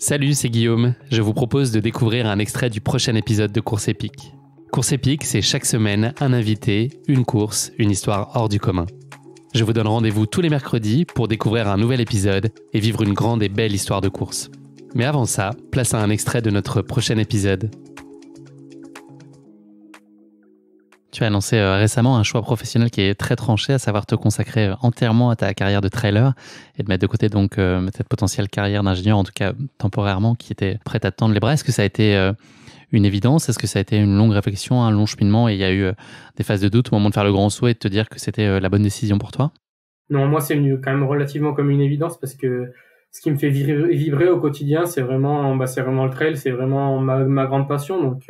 Salut, c'est Guillaume. Je vous propose de découvrir un extrait du prochain épisode de Course épique. Course épique, c'est chaque semaine un invité, une course, une histoire hors du commun. Je vous donne rendez-vous tous les mercredis pour découvrir un nouvel épisode et vivre une grande et belle histoire de course. Mais avant ça, place à un extrait de notre prochain épisode. Tu as annoncé récemment un choix professionnel qui est très tranché, à savoir te consacrer entièrement à ta carrière de trailer et de mettre de côté donc cette potentielle carrière d'ingénieur, en tout cas temporairement, qui était prête à te tendre les bras. Est-ce que ça a été une évidence? Est-ce que ça a été une longue réflexion, un long cheminement et il y a eu des phases de doute au moment de faire le grand saut et de te dire que c'était la bonne décision pour toi? Non, moi c'est venu quand même relativement comme une évidence parce que ce qui me fait vibrer au quotidien, c'est vraiment le trail, c'est vraiment ma grande passion. Donc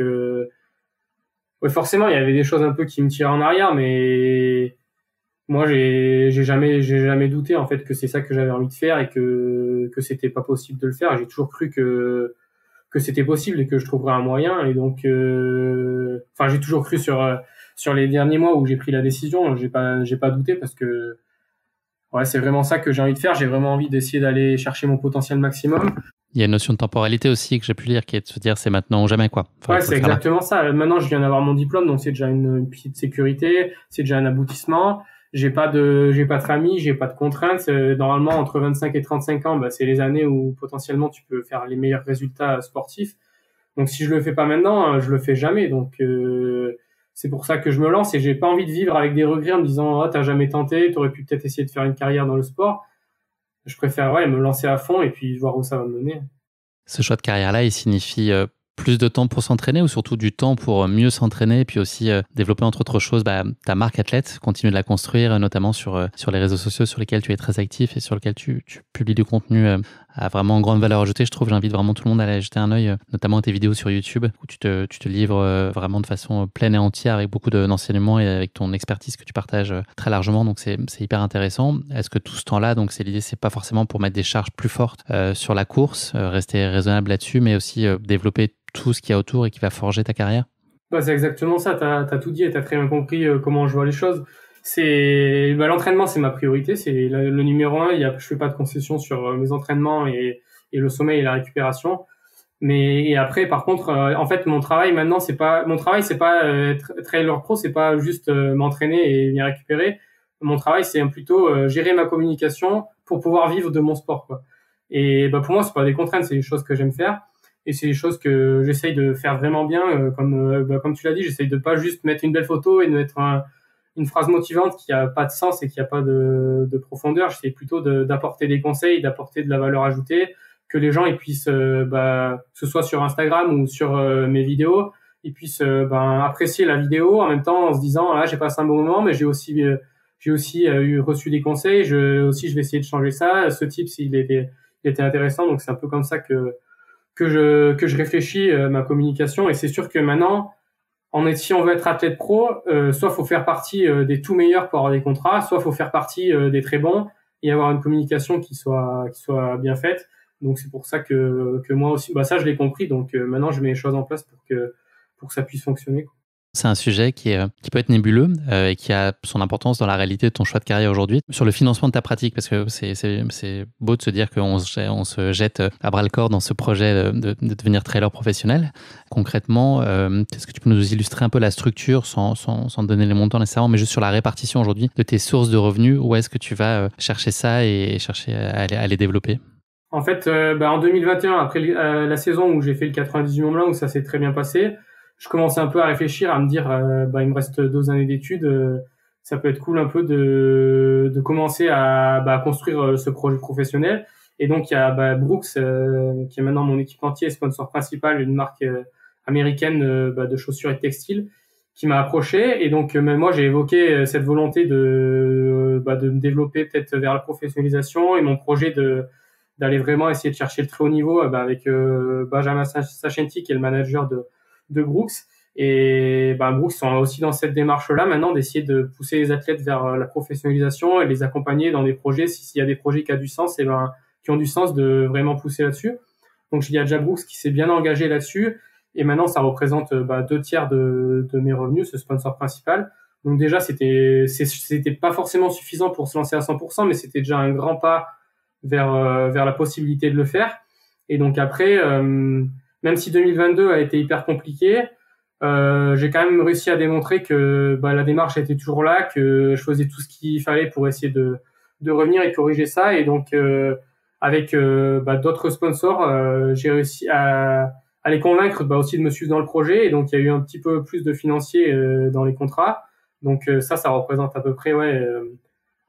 ouais, forcément, il y avait des choses un peu qui me tiraient en arrière, mais moi j'ai jamais douté en fait que c'est ça que j'avais envie de faire et que c'était pas possible de le faire. J'ai toujours cru que c'était possible et que je trouverais un moyen. Et donc j'ai toujours cru sur les derniers mois où j'ai pris la décision, j'ai pas douté parce que ouais, c'est vraiment ça que j'ai envie de faire. J'ai vraiment envie d'essayer d'aller chercher mon potentiel maximum. Il y a une notion de temporalité aussi que j'ai pu lire qui est de se dire c'est maintenant ou jamais, quoi. Ouais, c'est exactement ça. Maintenant, je viens d'avoir mon diplôme, donc c'est déjà une petite sécurité, c'est déjà un aboutissement. J'ai pas de famille, j'ai pas de contraintes. Normalement, entre 25 et 35 ans, c'est les années où potentiellement tu peux faire les meilleurs résultats sportifs. Donc si je le fais pas maintenant, je le fais jamais. Donc c'est pour ça que je me lance et j'ai pas envie de vivre avec des regrets en me disant t'as jamais tenté, t'aurais pu peut-être essayer de faire une carrière dans le sport. Je préfère me lancer à fond et puis voir où ça va me mener. Ce choix de carrière-là, il signifie plus de temps pour s'entraîner ou surtout du temps pour mieux s'entraîner et puis aussi développer entre autres choses ta marque athlète, continuer de la construire notamment sur les réseaux sociaux sur lesquels tu es très actif et sur lesquels tu publies du contenu à vraiment grande valeur ajoutée. Je trouve, j'invite vraiment tout le monde à aller jeter un œil, notamment à tes vidéos sur YouTube où tu te livres vraiment de façon pleine et entière avec beaucoup d'enseignements et avec ton expertise que tu partages très largement. Donc c'est hyper intéressant. Est-ce que tout ce temps-là, donc l'idée, c'est pas forcément pour mettre des charges plus fortes sur la course, rester raisonnable là-dessus, mais aussi développer tout ce qu'il y a autour et qui va forger ta carrière? C'est exactement ça, t'as tout dit et t'as très bien compris comment je vois les choses. C'est l'entraînement, c'est ma priorité, c'est le numéro un. Je fais pas de concessions sur mes entraînements et le sommeil et la récupération. Et après, par contre, en fait, mon travail maintenant, c'est pas être trailer pro, c'est pas juste m'entraîner et bien récupérer. Mon travail, c'est plutôt gérer ma communication pour pouvoir vivre de mon sport, quoi. Et pour moi, c'est pas des contraintes, c'est des choses que j'aime faire. Et c'est des choses que j'essaye de faire vraiment bien, comme tu l'as dit, j'essaye de pas juste mettre une belle photo et de mettre une phrase motivante qui a pas de sens et qui a pas de profondeur. J'essaie plutôt d'apporter des conseils, d'apporter de la valeur ajoutée, que les gens ils puissent, que ce soit sur Instagram ou sur mes vidéos, ils puissent apprécier la vidéo en même temps en se disant j'ai passé un bon moment, mais j'ai aussi reçu des conseils. Je vais essayer de changer ça. Ce type, il était intéressant, donc c'est un peu comme ça que je réfléchis ma communication. Et c'est sûr que maintenant, si on veut être athlète pro, soit faut faire partie des tout meilleurs pour avoir des contrats, soit faut faire partie des très bons et avoir une communication qui soit bien faite. Donc c'est pour ça que moi aussi, ça je l'ai compris. Donc maintenant je mets les choses en place pour que ça puisse fonctionner, quoi. C'est un sujet qui peut être nébuleux et qui a son importance dans la réalité de ton choix de carrière aujourd'hui. Sur le financement de ta pratique, parce que c'est beau de se dire qu'on se jette à bras-le-corps dans ce projet de devenir trailer professionnel. Concrètement, est-ce que tu peux nous illustrer un peu la structure sans donner les montants nécessairement, mais juste sur la répartition aujourd'hui de tes sources de revenus? Où est-ce que tu vas chercher ça et chercher à les développer? En fait, en 2021, après la saison où j'ai fait le 98 Mont-Blanc, où ça s'est très bien passé, je commençais un peu à réfléchir, à me dire, il me reste 2 années d'études, ça peut être cool un peu de commencer à construire ce projet professionnel. Et donc il y a Brooks, qui est maintenant mon équipementier, sponsor principal, une marque américaine de chaussures et de textiles, qui m'a approché. Et donc même moi j'ai évoqué cette volonté de me développer peut-être vers la professionnalisation et mon projet d'aller vraiment essayer de chercher le très haut niveau avec Benjamin Sachenti, qui est le manager de Brooks. Et Brooks sont aussi dans cette démarche-là maintenant, d'essayer de pousser les athlètes vers la professionnalisation et les accompagner dans des projets, s'il y a des projets qui ont du sens, qui ont du sens, de vraiment pousser là-dessus. Donc il y a déjà Brooks qui s'est bien engagé là-dessus, et maintenant ça représente 2/3 de mes revenus, ce sponsor principal. Donc déjà c'était pas forcément suffisant pour se lancer à 100%, mais c'était déjà un grand pas vers la possibilité de le faire. Et donc après, même si 2022 a été hyper compliqué, j'ai quand même réussi à démontrer que la démarche était toujours là, que je faisais tout ce qu'il fallait pour essayer de revenir et corriger ça. Et donc avec d'autres sponsors, j'ai réussi à les convaincre aussi de me suivre dans le projet. Et donc il y a eu un petit peu plus de financiers dans les contrats. Donc ça représente à peu près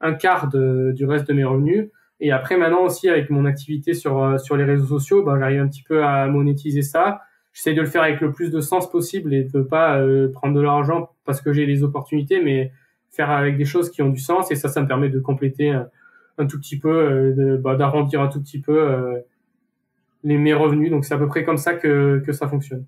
un quart du reste de mes revenus. Et après maintenant aussi avec mon activité sur les réseaux sociaux, j'arrive un petit peu à monétiser ça. J'essaie de le faire avec le plus de sens possible et de pas prendre de l'argent parce que j'ai des opportunités, mais faire avec des choses qui ont du sens. Et ça me permet de compléter un tout petit peu, d'arrondir un tout petit peu mes revenus. Donc c'est à peu près comme ça que ça fonctionne.